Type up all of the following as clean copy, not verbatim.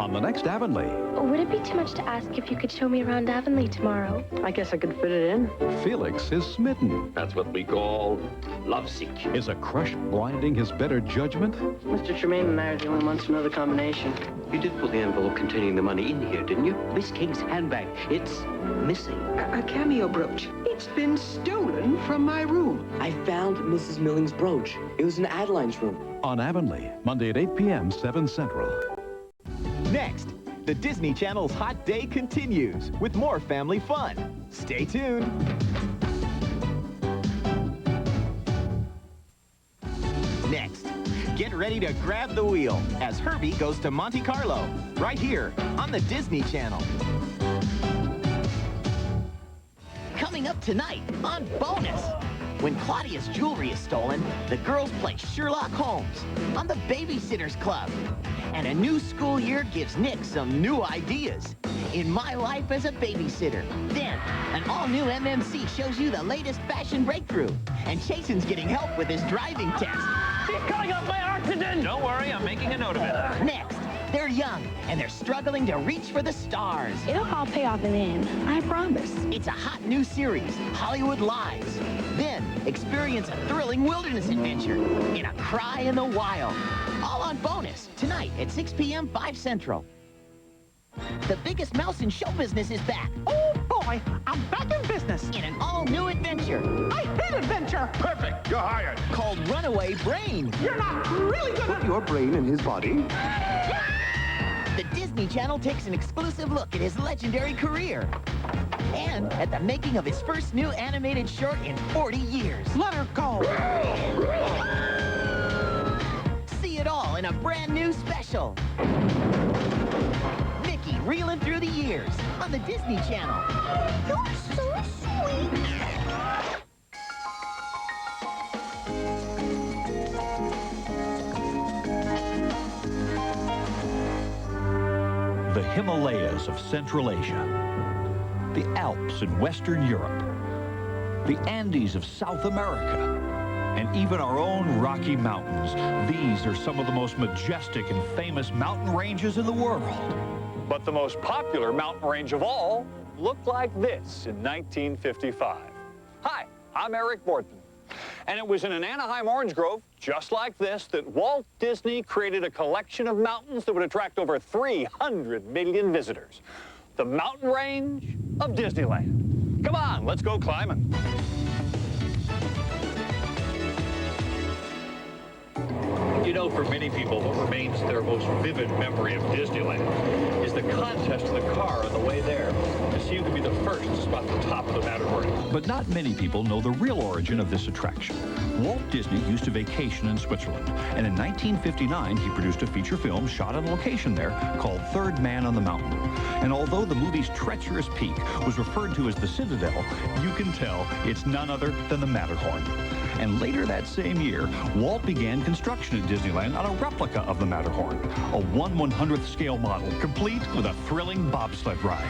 on the next Avonlea. Would it be too much to ask if you could show me around Avonlea tomorrow? I guess I could fit it in. Felix is smitten. That's what we call lovesick. Is a crush blinding his better judgment? Mr. Tremaine and I are the only ones who know the combination. You did put the envelope containing the money in here, didn't you? Miss King's handbag. It's missing. A cameo brooch. It's been stolen from my room. I found Mrs. Milling's brooch. It was in Adeline's room. On Avonlea, Monday at 8 p.m., 7 Central. Next, the Disney Channel's Hot Day continues with more family fun. Stay tuned. Next, get ready to grab the wheel as Herbie goes to Monte Carlo, right here on the Disney Channel. Coming up tonight on Bonus. When Claudia's jewelry is stolen, the girls play Sherlock Holmes on the Babysitters Club. And a new school year gives Nick some new ideas in My Life as a Babysitter. Then, an all-new MMC shows you the latest fashion breakthrough. And Chasen's getting help with his driving test. He's coming up my oxygen! Don't worry, I'm making a note of it. Next, they're young, and they're struggling to reach for the stars. It'll all pay off in the end, I promise. It's a hot new series, Hollywood Lives. Then, experience a thrilling wilderness adventure in A Cry in the Wild. All on Bonus, tonight at 6 p.m., 5 Central. The biggest mouse in show business is back. Oh, boy, I'm back in business. In an all-new adventure. I hate adventure. Perfect. You're hired. Called Runaway Brain. You're not really gonna... Your brain in his body. The Disney Channel takes an exclusive look at his legendary career. And at the making of his first new animated short in 40 years. Let her go. See it all in a brand new special. Mickey reeling through the years on the Disney Channel. You're so sweet. The Himalayas of Central Asia. The Alps in Western Europe. The Andes of South America. And even our own Rocky Mountains. These are some of the most majestic and famous mountain ranges in the world. But the most popular mountain range of all looked like this in 1955. Hi, I'm Eric Borden. And it was in an Anaheim orange grove, just like this, that Walt Disney created a collection of mountains that would attract over 300 million visitors. The mountain range of Disneyland. Come on, let's go climbing. You know, for many people, what remains their most vivid memory of Disneyland is the contest in the car on the way there to see who could be the first to spot the top of the Matterhorn. But not many people know the real origin of this attraction. Walt Disney used to vacation in Switzerland, and in 1959 he produced a feature film shot on location there called Third Man on the Mountain. And although the movie's treacherous peak was referred to as the Citadel, you can tell it's none other than the Matterhorn. And later that same year, Walt began construction at Disneyland on a replica of the Matterhorn, a 1/100th scale model, complete with a thrilling bobsled ride.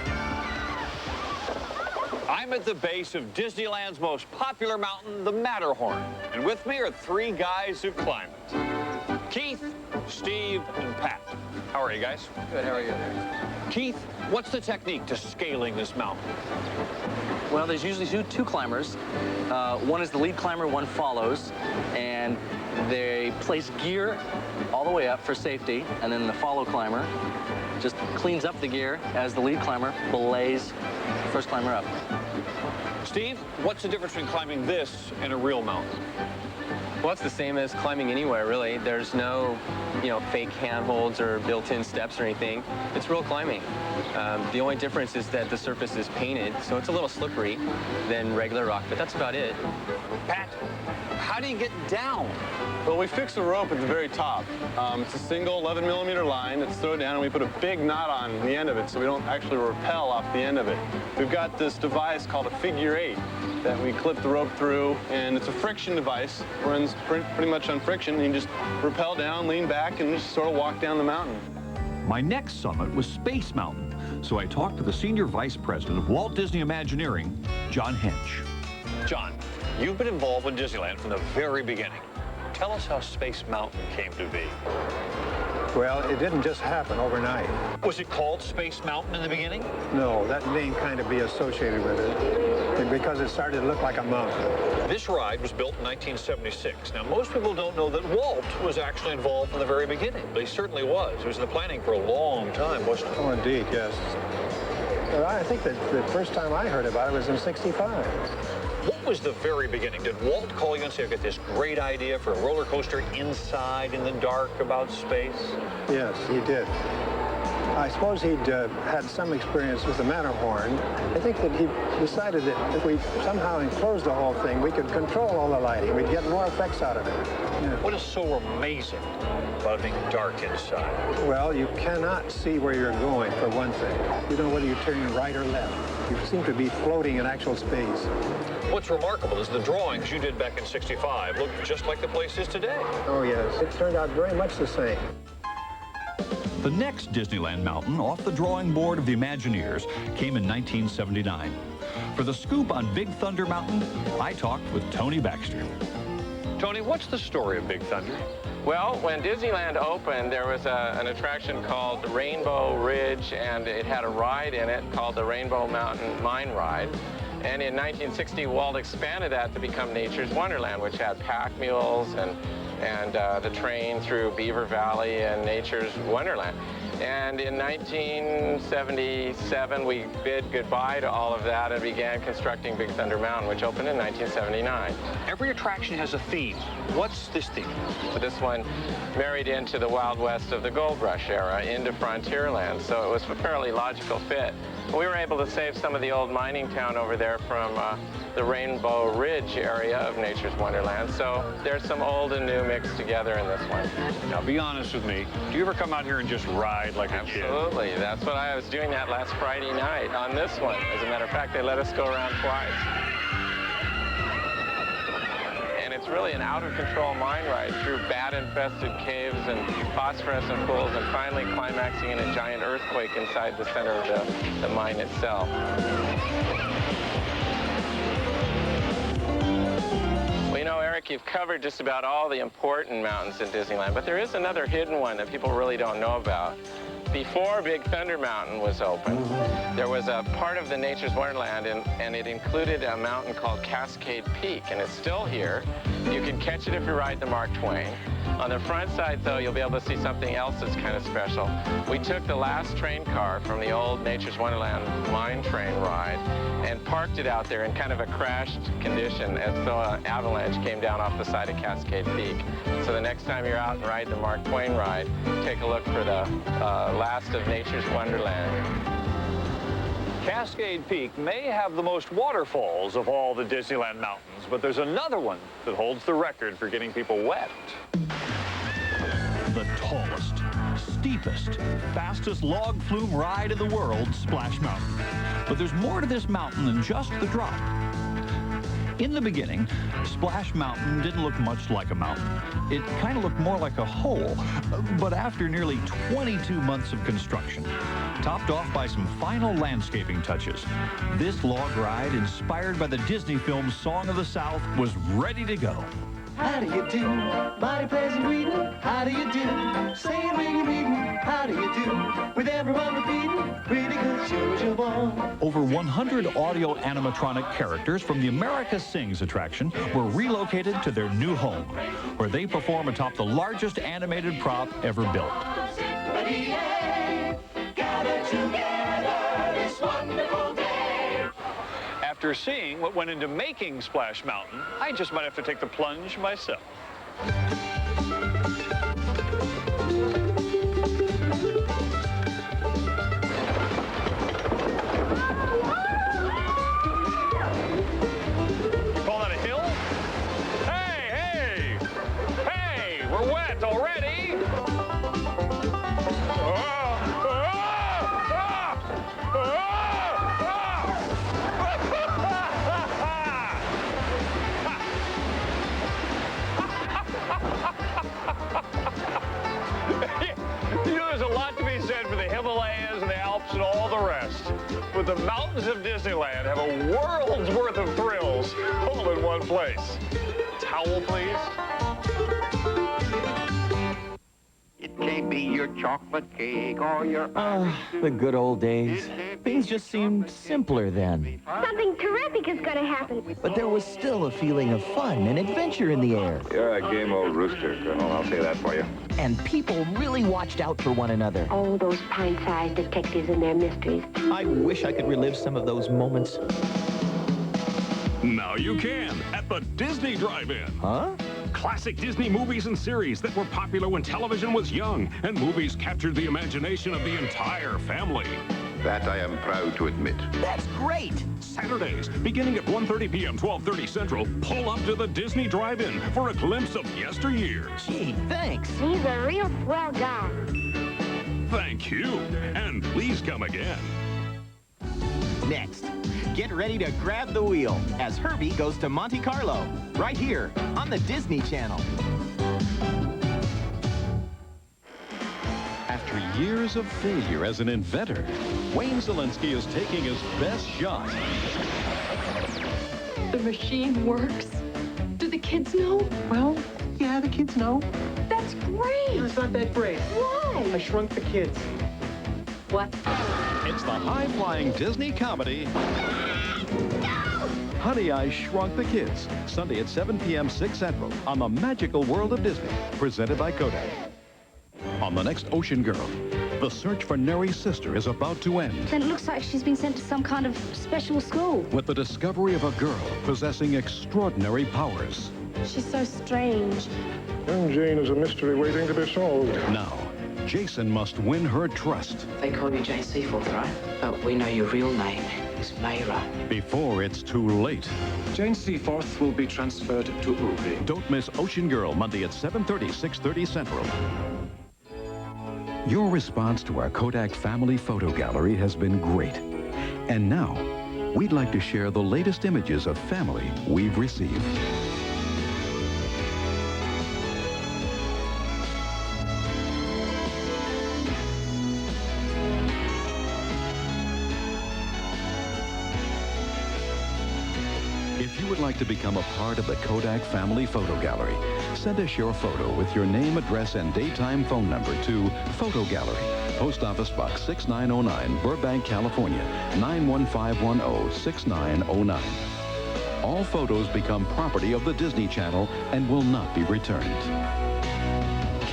I'm at the base of Disneyland's most popular mountain, the Matterhorn. And with me are three guys who climb it. Keith, Steve, and Pat. How are you guys? Good, how are you? Keith, what's the technique to scaling this mountain? Well, there's usually two climbers. One is the lead climber, one follows, and they place gear all the way up for safety, and then the follow climber just cleans up the gear as the lead climber belays the first climber up. Steve, what's the difference between climbing this and a real mountain? Well, it's the same as climbing anywhere, really. There's no, fake handholds or built-in steps or anything. It's real climbing. The only difference is that the surface is painted, so it's a little slippery than regular rock, but that's about it. Pat, how do you get down? Well, we fix the rope at the very top. It's a single 11mm line that's thrown down, and we put a big knot on the end of it so we don't actually rappel off the end of it. We've got this device called a figure 8 that we clip the rope through, and it's a friction device. Runs pretty much on friction, and you just rappel down, lean back, and just sort of walk down the mountain. My next summit was Space Mountain, so I talked to the Senior Vice President of Walt Disney Imagineering, John Hench. John, you've been involved with Disneyland from the very beginning. Tell us how Space Mountain came to be. Well, it didn't just happen overnight. Was it called Space Mountain in the beginning? No, that name kind of be associated with it because it started to look like a mountain. This ride was built in 1976. Now, most people don't know that Walt was actually involved from the very beginning, but he certainly was. He was in the planning for a long time, wasn't he? Oh, indeed, yes. Well, I think that the first time I heard about it was in '65. What was the very beginning? Did Walt call you and say, I've got this great idea for a roller coaster inside in the dark about space? Yes, he did. I suppose he'd had some experience with the Matterhorn. I think that he decided that if we somehow enclosed the whole thing, we could control all the lighting. We'd get more effects out of it. Yeah. What is so amazing about it being dark inside? Well, you cannot see where you're going, for one thing. You don't know whether you're turning right or left. You seem to be floating in actual space. What's remarkable is the drawings you did back in '65 look just like the place is today. Oh, yes. It turned out very much the same. The next Disneyland mountain off the drawing board of the Imagineers came in 1979. For the scoop on Big Thunder Mountain, I talked with Tony Baxter. Tony, what's the story of Big Thunder? Well, when Disneyland opened, there was an attraction called Rainbow Ridge, and it had a ride in it called the Rainbow Mountain Mine Ride. And in 1960, Walt expanded that to become Nature's Wonderland, which had pack mules and the train through Beaver Valley and Nature's Wonderland. And in 1977, we bid goodbye to all of that and began constructing Big Thunder Mountain, which opened in 1979. Every attraction has a theme. What's this theme? So this one married into the Wild West of the Gold Rush era, into Frontierland, so it was a fairly logical fit. We were able to save some of the old mining town over there from the Rainbow Ridge area of Nature's Wonderland, so there's some old and new mixed together in this one. Now, be honest with me. Do you ever come out here and just ride like a kid? Absolutely. That's what I was doing that last Friday night on this one. As a matter of fact, they let us go around twice. And it's really an out-of-control mine ride through bat-infested caves and phosphorescent pools, and finally climaxing in a giant earthquake inside the center of the mine itself. Well, you know, Eric, you've covered just about all the important mountains in Disneyland, but there is another hidden one that people really don't know about. Before Big Thunder Mountain was open, there was a part of the Nature's Wonderland, and it included a mountain called Cascade Peak, and it's still here. You can catch it if you ride the Mark Twain. On the front side, though, you'll be able to see something else that's kind of special. We took the last train car from the old Nature's Wonderland mine train ride and parked it out there in kind of a crashed condition as though an avalanche came down off the side of Cascade Peak. So the next time you're out and ride the Mark Twain ride, take a look for the last of Nature's Wonderland. Cascade Peak may have the most waterfalls of all the Disneyland mountains, but there's another one that holds the record for getting people wet. The tallest, steepest, fastest log flume ride in the world, Splash Mountain. But there's more to this mountain than just the drop. In the beginning, Splash Mountain didn't look much like a mountain. It kind of looked more like a hole. But after nearly 22 months of construction, topped off by some final landscaping touches, this log ride, inspired by the Disney film Song of the South, was ready to go. How do you do? Mighty pleasant greeting. How do you do? Say it when you're meeting. How do you do? With everyone repeating. Pretty good show as you want. Over 100 audio animatronic characters from the America Sings attraction were relocated to their new home, where they perform atop the largest animated prop ever built. Gather together this wonderful day. After seeing what went into making Splash Mountain, I just might have to take the plunge myself. You call that a hill? Hey, we're wet already. You know, there's a lot to be said for the Himalayas and the Alps and all the rest. But the mountains of Disneyland have a world's worth of thrills all in one place. Towel, please. It can't be your chocolate cake or your... The good old days. Things just seemed simpler then. Something terrific is going to happen. But there was still a feeling of fun and adventure in the air. You're a game old rooster, Colonel. I'll say that for you. And people really watched out for one another. Oh, those pint-sized detectives and their mysteries. I wish I could relive some of those moments. Now you can at the Disney Drive-In. Huh? Classic Disney movies and series that were popular when television was young, and movies captured the imagination of the entire family. That I am proud to admit. That's great! Saturdays, beginning at 1:30 p.m., 12:30 Central, pull up to the Disney Drive-In for a glimpse of yesteryear. Gee, thanks. He's a real swell guy. Thank you, and please come again. Next, get ready to grab the wheel as Herbie goes to Monte Carlo, right here on the Disney Channel. After years of failure as an inventor, Wayne Zielinski is taking his best shot. The machine works. Do the kids know? Well, yeah, the kids know. That's great. It's not that great. Why? I shrunk the kids. What? It's the high-flying Disney comedy, Honey, I Shrunk the Kids, Sunday at 7 p.m. 6 Central on the Magical World of Disney, presented by Kodak. On the next Ocean Girl, the search for Neri's sister is about to end. Then it looks like she's been sent to some kind of special school. With the discovery of a girl possessing extraordinary powers. She's so strange. Young Jane is a mystery waiting to be solved. Now, Jason must win her trust. They call you Jane Seaforth, right? But we know your real name is Mayra. Before it's too late. Jane Seaforth will be transferred to Ubi. Don't miss Ocean Girl, Monday at 7:30, 6:30 Central. Your response to our Kodak Family Photo Gallery has been great. And now, we'd like to share the latest images of family we've received. If you would like to become a part of the Kodak Family Photo Gallery, send us your photo with your name, address, and daytime phone number to Photo Gallery, Post Office Box 6909, Burbank, California, 91510, 6909. All photos become property of the Disney Channel and will not be returned.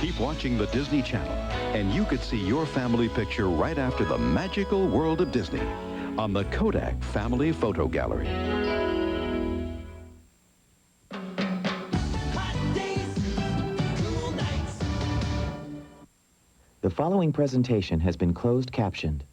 Keep watching the Disney Channel, and you could see your family picture right after the magical world of Disney on the Kodak Family Photo Gallery. The following presentation has been closed captioned.